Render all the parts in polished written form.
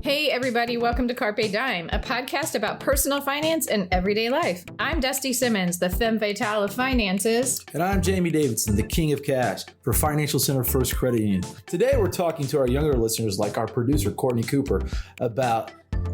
Hey everybody, welcome to Carpe Dime, a podcast about personal finance and everyday life. I'm Dusty Simmons, the femme fatale of finances. And I'm Jamie Davidson, the king of cash for Financial Center First Credit Union. Today we're talking to our younger listeners like our producer, Courtney Cooper, about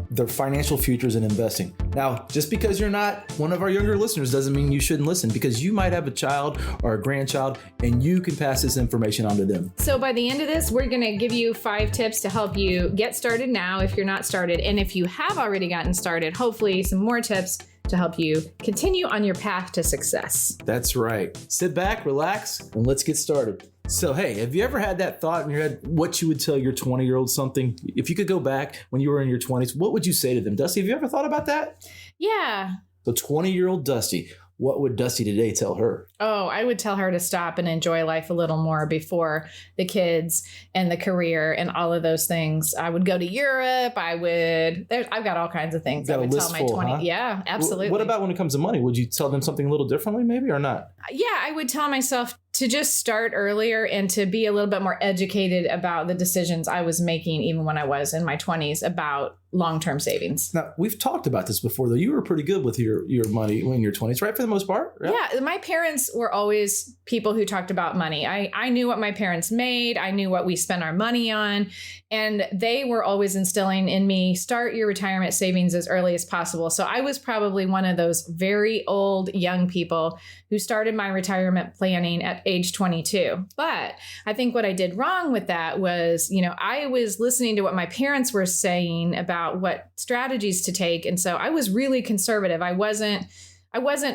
their financial futures and investing. Now, just because you're not one of our younger listeners doesn't mean you shouldn't listen, because you might have a child or a grandchild and you can pass this information on to them. So by the end of this, we're going to give you 5 tips to help you get started now if you're not started. And if you have already gotten started, hopefully some more tips to help you continue on your path to success. That's right. Sit back, relax, and let's get started. So, hey, have you ever had that thought in your head, what you would tell your 20-year-old something? If you could go back when you were in your 20s, what would you say to them? Dusty, have you ever thought about that? Yeah. So 20-year-old Dusty, what would Dusty today tell her? Oh, I would tell her to stop and enjoy life a little more before the kids and the career and all of those things. I would go to Europe. I've got all kinds of things I would tell my 20. Huh? Yeah, absolutely. What about when it comes to money? Would you tell them something a little differently maybe or not? Yeah, I would tell myself to just start earlier and to be a little bit more educated about the decisions I was making even when I was in my 20s about long-term savings. Now, we've talked about this before, though. You were pretty good with your money when you're 20s, right? For the most part? Yeah, my parents were always people who talked about money. I knew what my parents made. I knew what we spent our money on. And they were always instilling in me, start your retirement savings as early as possible. So I was probably one of those very old young people who started my retirement planning at age 22. But I think what I did wrong with that was, I was listening to what my parents were saying about what strategies to take. And so I was really conservative. I wasn't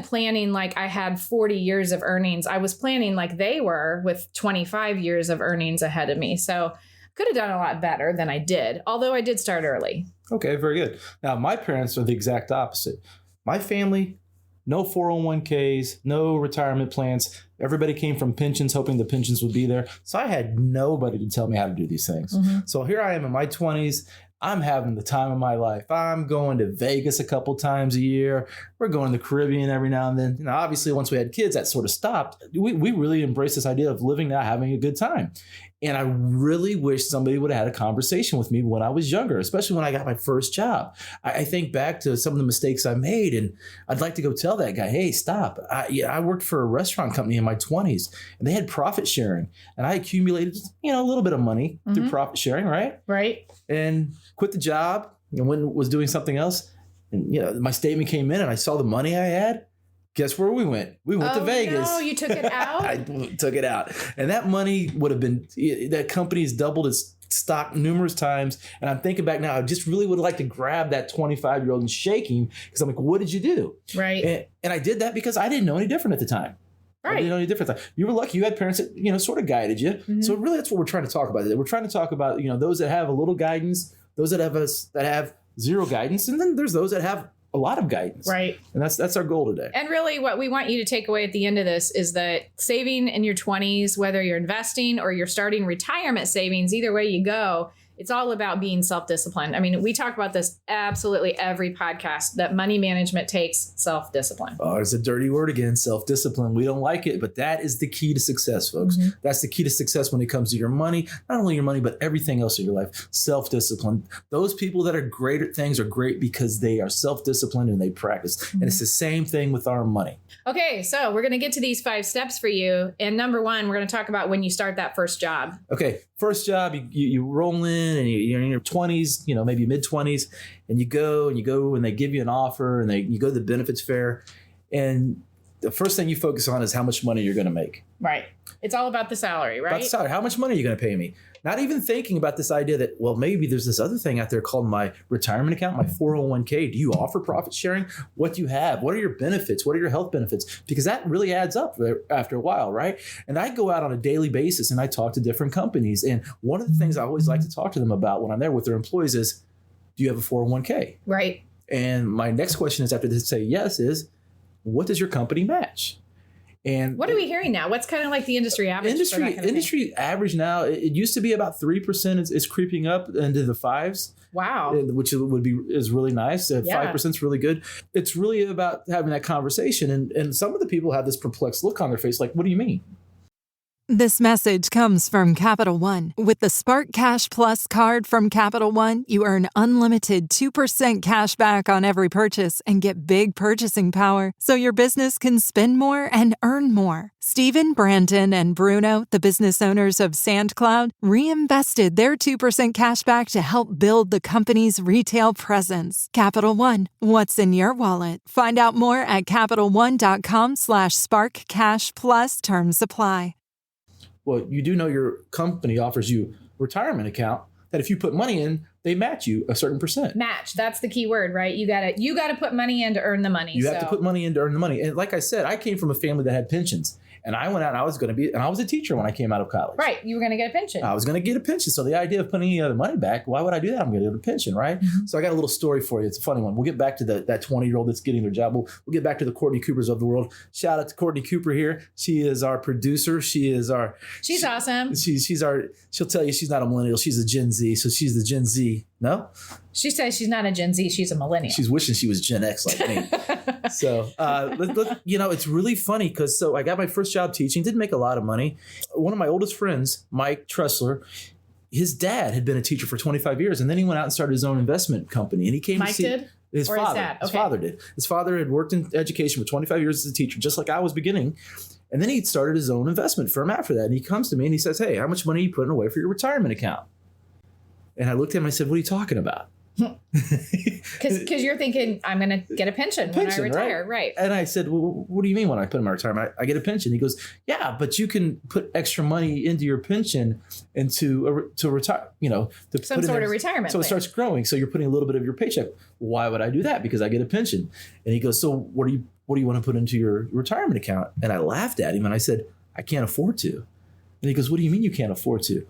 planning like I had 40 years of earnings. I was planning like they were with 25 years of earnings ahead of me. So could have done a lot better than I did, although I did start early. Okay, very good. Now, my parents are the exact opposite. My family, no 401ks, no retirement plans. Everybody came from pensions, hoping the pensions would be there. So I had nobody to tell me how to do these things. Mm-hmm. So here I am in my 20s. I'm having the time of my life. I'm going to Vegas a couple times a year. We're going to the Caribbean every now and then. Obviously, once we had kids, that sort of stopped. We really embraced this idea of living now, having a good time. And I really wish somebody would have had a conversation with me when I was younger, especially when I got my first job. I think back to some of the mistakes I made, and I'd like to go tell that guy, hey, stop. I worked for a restaurant company in my 20s, and they had profit sharing. And I accumulated, a little bit of money through profit sharing, right? Right. And quit the job and was doing something else. And, my statement came in and I saw the money I had. Guess where we went? We went to Vegas. No, you took it out? I took it out. And that money would have been, that company's doubled its stock numerous times. And I'm thinking back now, I just really would like to grab that 25-year-old and shake him because I'm like, what did you do? Right. And I did that because I didn't know any different at the time. Right. I didn't know any different. You were lucky. You had parents that, sort of guided you. Mm-hmm. So really that's what we're trying to talk about today. We're trying to talk about, those that have a little guidance, those that have zero guidance, and then there's those that have a lot of guidance. Right. And that's our goal today. And really what we want you to take away at the end of this is that saving in your 20s, whether you're investing or you're starting retirement savings, either way you go, it's all about being self-disciplined. I mean, we talk about this absolutely every podcast, that money management takes self-discipline. Oh, there's a dirty word again, self-discipline. We don't like it, but that is the key to success, folks. Mm-hmm. That's the key to success when it comes to your money, not only your money, but everything else in your life. Self-discipline. Those people that are great at things are great because they are self-disciplined and they practice. Mm-hmm. And it's the same thing with our money. Okay, so we're going to get to these 5 steps for you. And number 1, we're going to talk about when you start that first job. Okay, first job, you roll in and you're in your 20s, maybe mid-20s, and you go and they give you an offer and you go to the benefits fair. And the first thing you focus on is how much money you're going to make. Right. It's all about the salary, right? About the salary. How much money are you going to pay me? Not even thinking about this idea that, well, maybe there's this other thing out there called my retirement account, my 401k. Do you offer profit sharing? What do you have? What are your benefits? What are your health benefits? Because that really adds up after a while, right? And I go out on a daily basis and I talk to different companies. And one of the things I always like to talk to them about when I'm there with their employees is, do you have a 401k? Right. And my next question is, after they say yes, is what does your company match? And what are we hearing now? What's kind of like the industry average? Industry average now, it used to be about 3%. It's creeping up into the 5s. Wow. Which is really nice. 5% is really good. It's really about having that conversation. And some of the people have this perplexed look on their face like, what do you mean? This message comes from Capital One. With the Spark Cash Plus card from Capital One, you earn unlimited 2% cash back on every purchase and get big purchasing power so your business can spend more and earn more. Stephen, Brandon, and Bruno, the business owners of SandCloud, reinvested their 2% cash back to help build the company's retail presence. Capital One, what's in your wallet? Find out more at CapitalOne.com/SparkCashPlus. Terms apply. Well, you do know your company offers you a retirement account that if you put money in, they match you a certain percent. Match. That's the key word, right? You gotta put money in to earn the money. You have to put money in to earn the money. And like I said, I came from a family that had pensions. And I went out and I was a teacher when I came out of college. Right. You were going to get a pension. I was going to get a pension. So the idea of putting any other money back, why would I do that? I'm going to get a pension, right? Mm-hmm. So I got a little story for you. It's a funny one. We'll get back to that 20-year-old that's getting their job. We'll get back to the Courtney Coopers of the world. Shout out to Courtney Cooper here. She is our producer. She's awesome. She'll tell you she's not a millennial. She's a Gen Z. So she's the Gen Z. No? She says she's not a Gen Z. She's a millennial. She's wishing she was Gen X like me. So, it's really funny because I got my first job teaching, didn't make a lot of money. One of my oldest friends, Mike Tressler, his dad had been a teacher for 25 years. And then he went out and started his own investment company. And he came Mike to see did? His or father. His dad? Okay. His father did. His father had worked in education for 25 years as a teacher, just like I was beginning. And then he started his own investment firm after that. And he comes to me and he says, "Hey, how much money are you putting away for your retirement account?" And I looked at him and I said, "What are you talking about?" Because you're thinking, I'm going to get a pension when I retire. Right. And I said, "Well, what do you mean when I put in my retirement? I get a pension." He goes, "Yeah, but you can put extra money into your pension and to retire, to some sort of retirement. So it starts growing. So you're putting a little bit of your paycheck. Why would I do that? Because I get a pension." And he goes, "So what do you want to put into your retirement account?" And I laughed at him and I said, "I can't afford to." And he goes, "What do you mean you can't afford to?"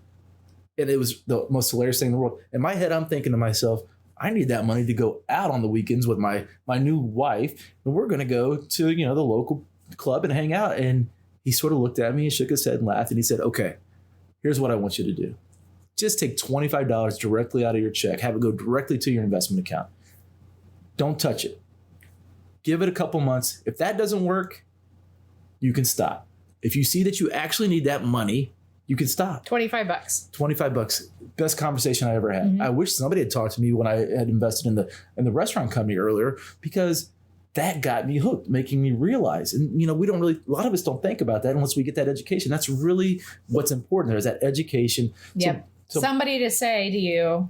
And it was the most hilarious thing in the world. In my head, I'm thinking to myself, I need that money to go out on the weekends with my new wife. And we're going to go to, the local club and hang out. And he sort of looked at me and shook his head and laughed. And he said, "Okay, here's what I want you to do. Just take $25 directly out of your check. Have it go directly to your investment account. Don't touch it. Give it a couple months. If that doesn't work, you can stop. If you see that you actually need that money, you can stop." $25. $25. Best conversation I ever had. Mm-hmm. I wish somebody had talked to me when I had invested in the restaurant company earlier, because that got me hooked, making me realize. And, a lot of us don't think about that unless we get that education. That's really what's important. There's that education. Yep. So somebody to say to you,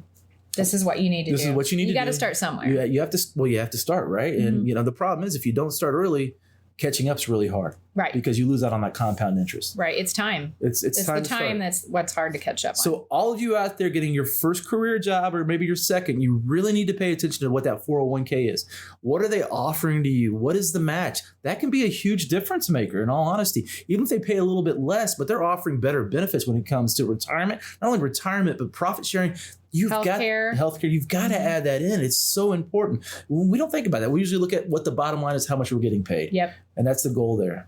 this is what you need to do. This is what you need to do. You got to start somewhere. You have to start, right? Mm-hmm. And, the problem is if you don't start early, catching up's really hard. Right. Because you lose out on that compound interest. Right. It's time. It's time the time that's what's hard to catch up on. So all of you out there getting your first career job or maybe your second, you really need to pay attention to what that 401k is. What are they offering to you? What is the match? That can be a huge difference maker, in all honesty. Even if they pay a little bit less, but they're offering better benefits when it comes to retirement. Not only retirement, but profit sharing. Healthcare. You've got to add that in. It's so important. We don't think about that. We usually look at what the bottom line is, how much we're getting paid. Yep. And that's the goal there.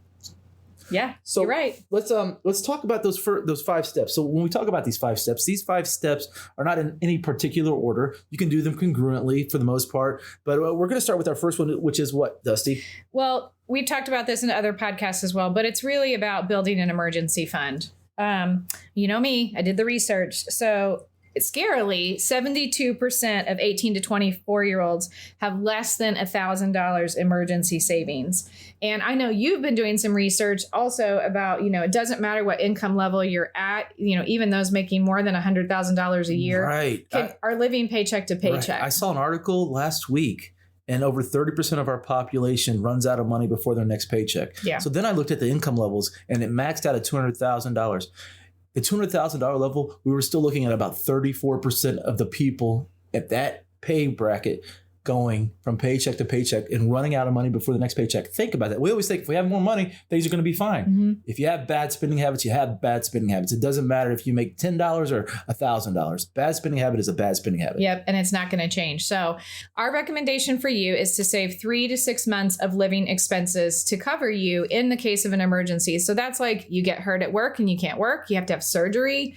Yeah, so you're right. Let's talk about those 5 steps. So when we talk about these 5 steps are not in any particular order. You can do them congruently for the most part. But we're going to start with our first one, which is what, Dusty? Well, we've talked about this in other podcasts as well, but it's really about building an emergency fund. You know me, I did the research. So scarily, 72% of 18 to 24-year-olds have less than $1,000 emergency savings. And I know you've been doing some research also about, it doesn't matter what income level you're at, even those making more than $100,000 a year right. are living paycheck to paycheck. Right. I saw an article last week, and over 30% of our population runs out of money before their next paycheck. Yeah. So then I looked at the income levels, and it maxed out at $200,000. The $200,000 level, we were still looking at about 34% of the people at that pay bracket going from paycheck to paycheck and running out of money before the next paycheck. Think about that. We always think if we have more money, things are going to be fine. Mm-hmm. If you have bad spending habits, you have bad spending habits. It doesn't matter if you make $10 or $1,000. Bad spending habit is a bad spending habit. Yep. And it's not going to change. So our recommendation for you is to save 3 to 6 months of living expenses to cover you in the case of an emergency. So that's like you get hurt at work and you can't work. You have to have surgery.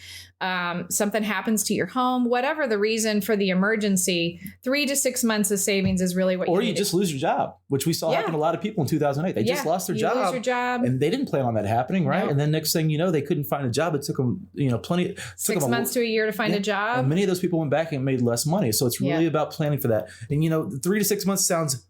something happens to your home, whatever the reason for the emergency, 3 to 6 months of savings is really what you need. Or you just lose your job, which we saw happen to a lot of people in 2008. They just lost their job. Lose your job. And they didn't plan on that happening, right? No. And then next thing you know, they couldn't find a job. It took them, 6 months to a year to find a job. And many of those people went back and made less money. So it's really about planning for that. And 3 to 6 months sounds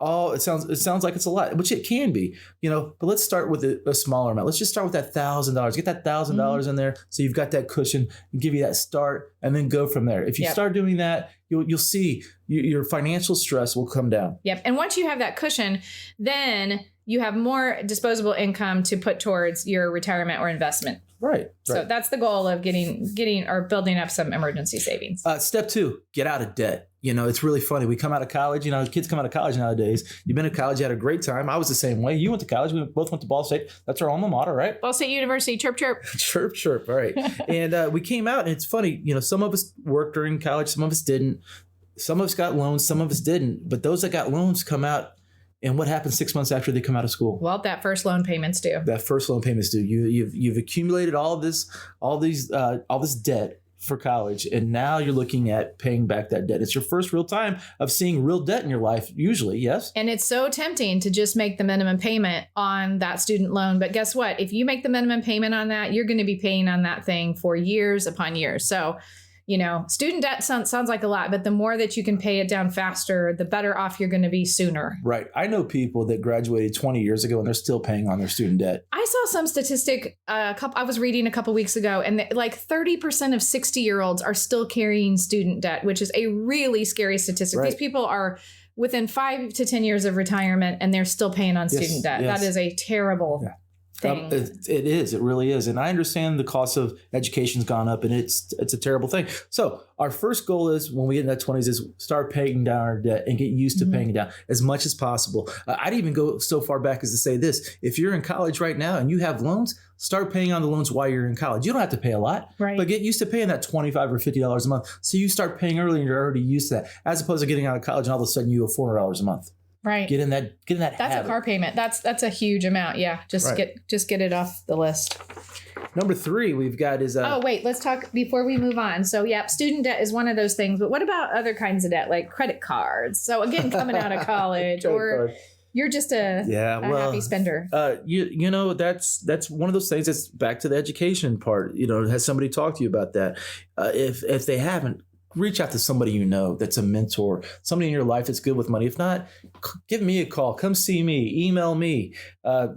like it's a lot, which it can be, but let's start with a smaller amount. Let's just start with that $1,000. Get that $1,000 in there, so you've got that cushion and give you that start, and then go from there. If you start doing that, you'll see your financial stress will come down. Yep. And once you have that cushion, then you have more disposable income to put towards your retirement or investment. Right. So that's the goal of getting or building up some emergency savings. Step 2, get out of debt. It's really funny. We come out of college, kids come out of college nowadays. You've been to college, you had a great time. I was the same way. You went to college. We both went to Ball State. That's our alma mater, right? Ball State University, chirp, chirp. Chirp, chirp. All right. And we came out, and it's funny, some of us worked during college, some of us didn't. Some of us got loans, some of us didn't. But those that got loans come out, and what happens 6 months after they come out of school? Well, that first loan payment's due. You've accumulated all this debt for college, and now you're looking at paying back that debt. It's your first real time of seeing real debt in your life, usually, yes? And it's so tempting to just make the minimum payment on that student loan. But guess what? If you make the minimum payment on that, you're going to be paying on that thing for years upon years. So, student debt sounds like a lot, but the more that you can pay it down faster, the better off you're going to be sooner. Right. I know people that graduated 20 years ago and they're still paying on their student debt. I saw some statistic I was reading a couple weeks ago, and like 30% of 60-year-olds are still carrying student debt, which is a really scary statistic. Right. These people are within 5 to 10 years of retirement, and they're still paying on student debt. Yes. That is a terrible thing. It is. It really is. And I understand the cost of education's gone up, and it's a terrible thing. So our first goal is, when we get in that 20s, is start paying down our debt and get used to paying it down as much as possible. I'd even go so far back as to say this: if you're in college right now and you have loans, start paying on the loans while you're in college. You don't have to pay a lot, right? But get used to paying that $25 or $50 a month. So you start paying early and you're already used to that, as opposed to getting out of college and all of a sudden you owe $400 a month. Right. Get in that That's habit. a car payment. That's a huge amount. Yeah. Just get it off the list. Number 3 we've got is oh, wait, let's talk before we move on. So student debt is one of those things, but what about other kinds of debt, like credit cards? So again, coming out of college, or you're just a happy spender. That's one of those things that's back to the education part. Has somebody talked to you about that? If they haven't, reach out to somebody that's a mentor, somebody in your life that's good with money. If not, give me a call. Come see me. Email me.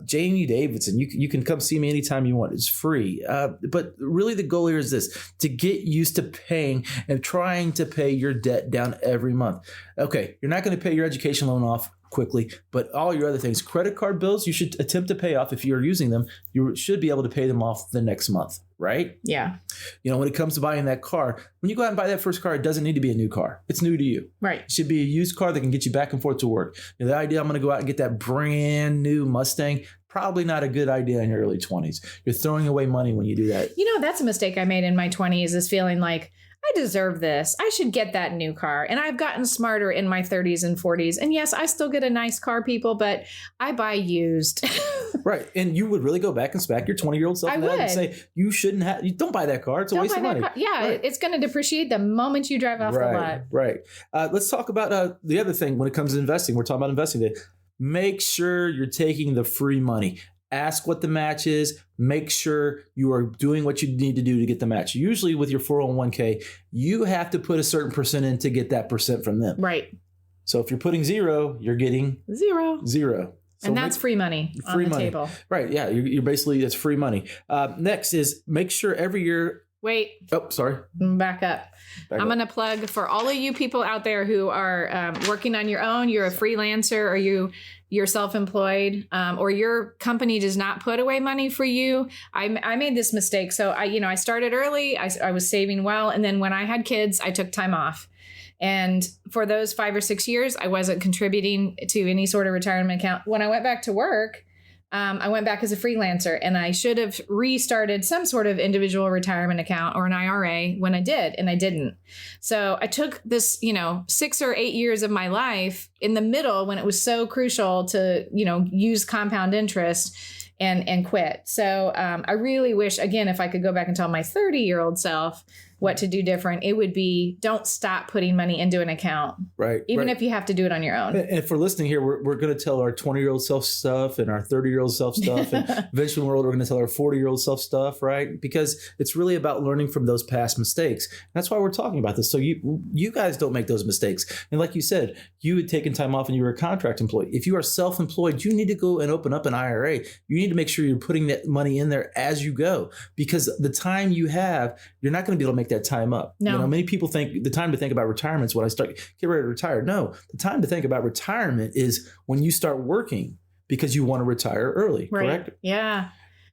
Jamie Davidson. You can come see me anytime you want. It's free. But really the goal here is this: to get used to paying and trying to pay your debt down every month. Okay, you're not going to pay your education loan off quickly, but all your other things, credit card bills, you should attempt to pay off. If you're using them, you should be able to pay them off the next month, right? Yeah. When it comes to buying that car, when you go out and buy that first car, it doesn't need to be a new car. It's new to you. Right. It should be a used car that can get you back and forth to work. The idea I'm going to go out and get that brand new Mustang, probably not a good idea in your early 20s. You're throwing away money when you do that. That's a mistake I made in my 20s, is feeling like, I deserve this. I should get that new car. And I've gotten smarter in my 30s and 40s. And yes, I still get a nice car, people, but I buy used. Right. And you would really go back and smack your 20-year-old self in the head and say, you don't buy that car. It's a waste of money. Yeah, right. It's going to depreciate the moment you drive off the lot. Right. Let's talk about the other thing when it comes to investing. We're talking about investing today. Make sure you're taking the free money. Ask what the match is. Make sure you are doing what you need to do to get the match. Usually with your 401k, you have to put a certain percent in to get that percent from them. Right. So if you're putting 0, you're getting zero. So and that's free money on the table. Right. Yeah. You're basically, it's free money. Next is make sure every year. Wait. Oh, sorry. Back up. I'm going to plug for all of you people out there who are working on your own. You're a freelancer, or you're self-employed, or your company does not put away money for you. I made this mistake. So I started early. I was saving well. And then when I had kids, I took time off. And for those 5 or 6 years, I wasn't contributing to any sort of retirement account. When I went back to work, I went back as a freelancer, and I should have restarted some sort of individual retirement account or an IRA when I did, and I didn't. So I took this, 6 or 8 years of my life in the middle when it was so crucial to, use compound interest. and quit. So I really wish, again, if I could go back and tell my 30-year-old self what to do different, it would be don't stop putting money into an account. Right. Even if you have to do it on your own. And if we're listening here, we're going to tell our 20-year-old self stuff and our 30-year-old self stuff. And eventually when we're older, we're going to tell our 40-year-old self stuff, right? Because it's really about learning from those past mistakes. That's why we're talking about this. So you guys don't make those mistakes. And like you said, you had taken time off and you were a contract employee. If you are self-employed, you need to go and open up an IRA. You need to make sure you're putting that money in there as you go, because the time you have, you're not going to be able to make that time up. No. You know, many people think the time to think about retirement is when I start get ready to retire. No, the time to think about retirement is when you start working because you want to retire early. Right. Correct? Yeah.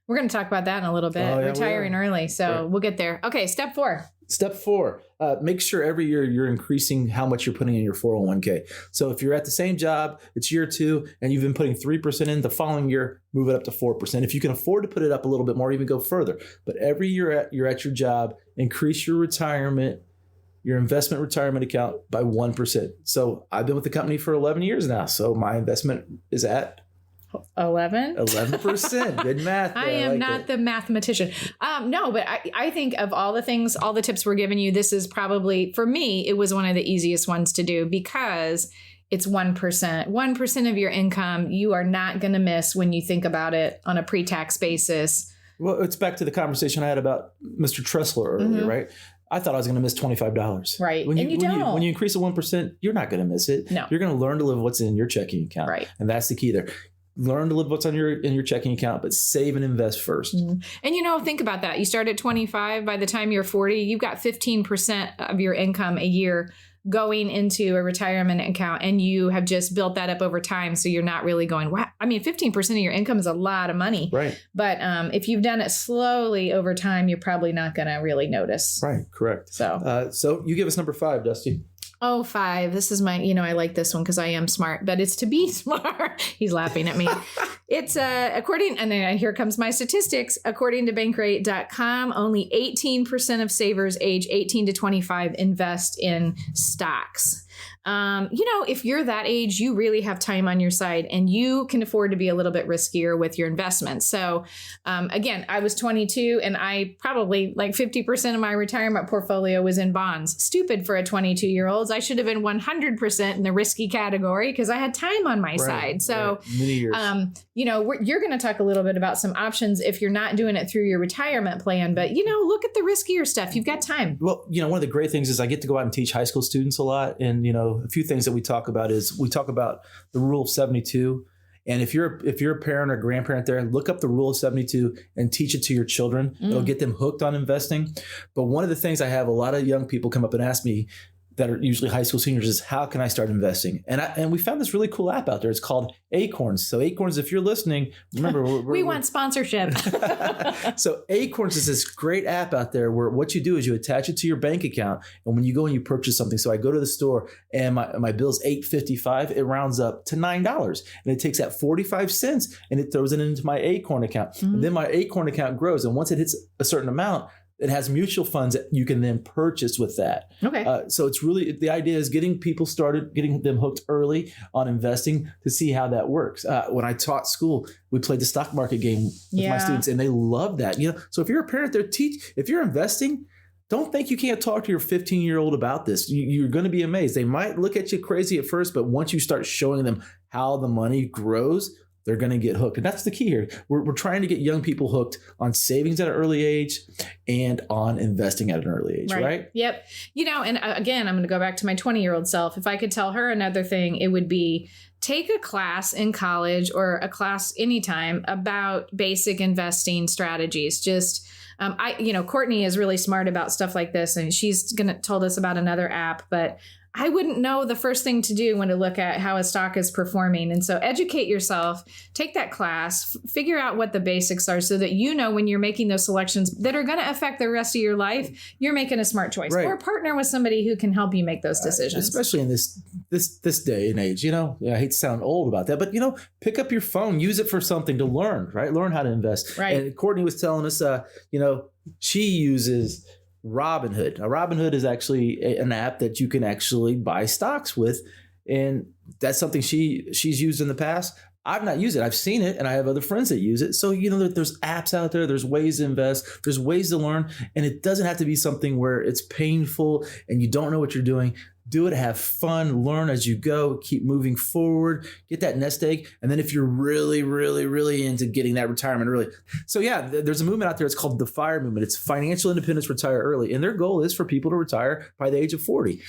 We're going to talk about that in a little bit. Oh, yeah, retiring early. So we'll get there. Okay. Step 4. Step 4, make sure every year you're increasing how much you're putting in your 401k. So if you're at the same job, it's year 2, and you've been putting 3% in, the following year, move it up to 4%. If you can afford to put it up a little bit more, even go further. But every year you're at your job, increase your investment retirement account by 1%. So I've been with the company for 11 years now. So my investment is at 11%. Good math. I am not the mathematician. No, but I think of all the things, all the tips we're giving you, this is probably, for me, it was one of the easiest ones to do because it's 1%. 1% of your income you are not going to miss when you think about it on a pre-tax basis. Well, it's back to the conversation I had about Mr. Tressler earlier, right? I thought I was going to miss $25. Right. When you don't. When you increase it 1%, you're not going to miss it. No. You're going to learn to live what's in your checking account. Right. And that's the key there. Learn to live what's in your checking account, but save and invest first. And, think about that. You start at 25. By the time you're 40, you've got 15% of your income a year going into a retirement account, and you have just built that up over time. So you're not really going, wow. I mean, 15% of your income is a lot of money. Right. But if you've done it slowly over time, you're probably not going to really notice. Right. Correct. So you give us number 5, Dusty. Oh, 5. This is my, I like this one because I am smart, but it's to be smart. He's laughing at me. It's and here comes my statistics. According to Bankrate.com, only 18% of savers age 18 to 25 invest in stocks. If you're that age, you really have time on your side and you can afford to be a little bit riskier with your investments. So, again, I was 22 and I probably like 50% of my retirement portfolio was in bonds. Stupid for a 22-year-old. I should have been 100% in the risky category because I had time on my side. So, many years. You're going to talk a little bit about some options if you're not doing it through your retirement plan, but look at the riskier stuff. You've got time. Well, one of the great things is I get to go out and teach high school students a lot. And, a few things that we talk about is we talk about the rule of 72. And if you're a parent or grandparent there, look up the rule of 72 and teach it to your children. It'll get them hooked on investing. But one of the things I have a lot of young people come up and ask me that are usually high school seniors is, how can I start investing? And we found this really cool app out there. It's called Acorns. So Acorns, if you're listening, remember we want sponsorship. So Acorns is this great app out there where what you do is you attach it to your bank account, and when you go and you purchase something, so I go to the store and my bill's $8.55, it rounds up to $9, and it takes that 45 cents and it throws it into my Acorn account. And then my Acorn account grows, and once it hits a certain amount, it has mutual funds that you can then purchase with that. Okay. So it's really, the idea is getting people started, getting them hooked early on investing to see how that works. When I taught school, we played the stock market game with my students, and they love that. So if you're a parent there, if you're investing, don't think you can't talk to your 15-year-old about this. You're going to be amazed. They might look at you crazy at first, but once you start showing them how the money grows, they're going to get hooked. And that's the key here. We're trying to get young people hooked on savings at an early age and on investing at an early age, right? Yep. And again, I'm going to go back to my 20-year-old self. If I could tell her another thing, it would be take a class in college or a class anytime about basic investing strategies. Just Courtney is really smart about stuff like this, and she's told us about another app, but I wouldn't know the first thing to do when to look at how a stock is performing. And so educate yourself, take that class, figure out what the basics are so that when you're making those selections that are going to affect the rest of your life, you're making a smart choice. Or partner with somebody who can help you make those decisions. Especially in this day and age, I hate to sound old about that, but pick up your phone, use it for something to learn, right? Learn how to invest. Right. And Courtney was telling us, she uses Robinhood. Now, Robinhood is actually an app that you can actually buy stocks with, and that's something she's used in the past. I've not used it. I've seen it and I have other friends that use it. So, there's apps out there, there's ways to invest, there's ways to learn, and it doesn't have to be something where it's painful and you don't know what you're doing. Do it, have fun, learn as you go, keep moving forward, get that nest egg. And then if you're really, really, really into getting that retirement early. So yeah, there's a movement out there. It's called the FIRE movement. It's Financial Independence Retire Early. And their goal is for people to retire by the age of 40.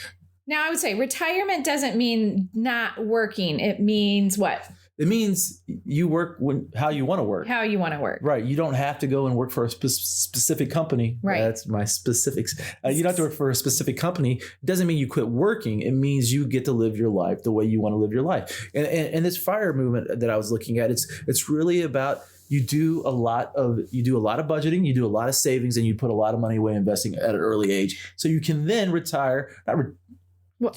Now, I would say retirement doesn't mean not working. It means what? It means you work how you want to work. How you want to work. Right. You don't have to go and work for a specific company. Right. That's my specifics. You don't have to work for a specific company. It doesn't mean you quit working. It means you get to live your life the way you want to live your life. And this FIRE movement that I was looking at, it's really about you do a lot of budgeting, you do a lot of savings, and you put a lot of money away investing at an early age. So you can then retire,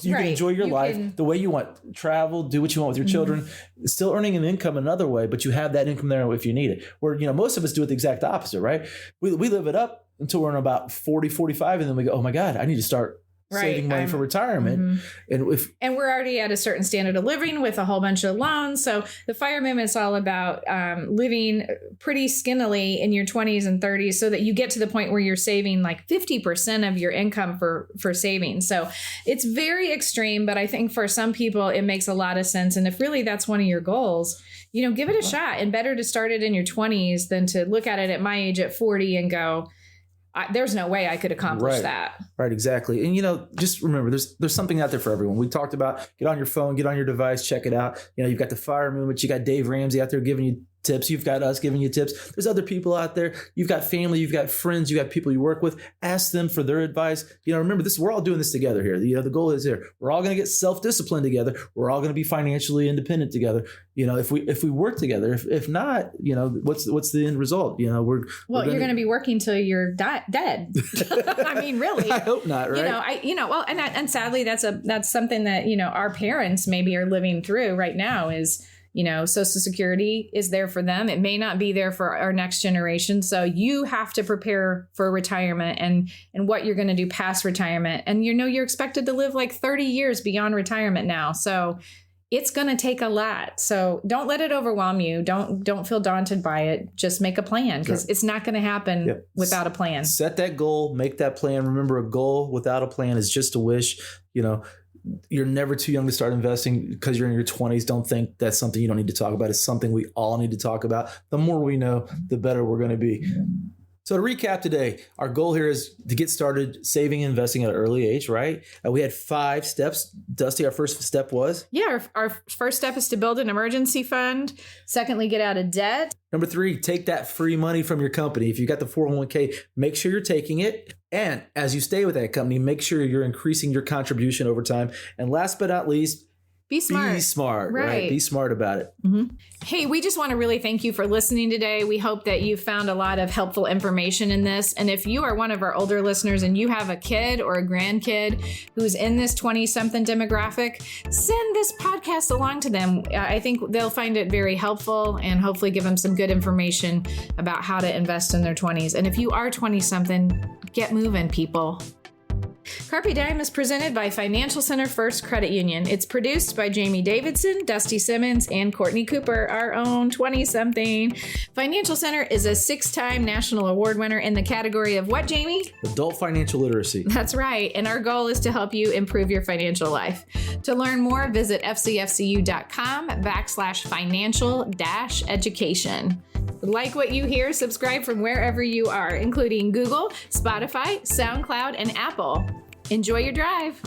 you can enjoy your life the way you want, travel, do what you want with your children, still earning an income another way, but you have that income there if you need it. Where, most of us do it the exact opposite, right? We live it up until we're in about 40, 45, and then we go, oh my God, I need to start saving money for retirement. And we're already at a certain standard of living with a whole bunch of loans. So the FIRE movement is all about living pretty skinnily in your 20s and 30s so that you get to the point where you're saving like 50% of your income for savings. So it's very extreme, but I think for some people it makes a lot of sense. And if really that's one of your goals, give it a shot, and better to start it in your 20s than to look at it at my age at 40 and go, there's no way I could accomplish that. Right, exactly. And, just remember, there's something out there for everyone. We talked about get on your phone, get on your device, check it out. You've got the FIRE movement. You got Dave Ramsey out there giving you tips. You've got us giving you tips. There's other people out there. You've got family, you've got friends, you've got people you work with. Ask them for their advice. Remember this, we're all doing this together here. The goal is here. We're all going to get self-discipline together. We're all going to be financially independent together. If we work together, if not, what's the end result? You're going to be working till you're dead. I mean, really, I hope not. Right. And sadly, that's something that, our parents maybe are living through right now is, Social Security is there for them. It may not be there for our next generation. So you have to prepare for retirement and what you're going to do past retirement. And, you're expected to live like 30 years beyond retirement now. So it's going to take a lot. So don't let it overwhelm you. Don't feel daunted by it. Just make a plan, because it's not going to happen without a plan. Set that goal, make that plan. Remember, a goal without a plan is just a wish. You're never too young to start investing because you're in your 20s. Don't think that's something you don't need to talk about. It's something we all need to talk about. The more we know, the better we're going to be. So to recap today, our goal here is to get started saving and investing at an early age, right? We had 5 steps. Dusty, our first step was? Yeah, our first step is to build an emergency fund. Secondly, get out of debt. Number 3, take that free money from your company. If you got the 401k, make sure you're taking it. And as you stay with that company, make sure you're increasing your contribution over time. And last but not least, be smart. Be smart, right? Be smart about it. Mm-hmm. Hey, we just want to really thank you for listening today. We hope that you found a lot of helpful information in this. And if you are one of our older listeners and you have a kid or a grandkid who's in this 20-something demographic, send this podcast along to them. I think they'll find it very helpful and hopefully give them some good information about how to invest in their 20s. And if you are 20-something, get moving, people. Carpe Diem is presented by Financial Center First Credit Union. It's produced by Jamie Davidson, Dusty Simmons, and Courtney Cooper, our own 20-something. Financial Center is a 6-time national award winner in the category of what, Jamie? Adult financial literacy. That's right. And our goal is to help you improve your financial life. To learn more, visit fcfcu.com/financial-education. Like what you hear, subscribe from wherever you are, including Google, Spotify, SoundCloud, and Apple. Enjoy your drive.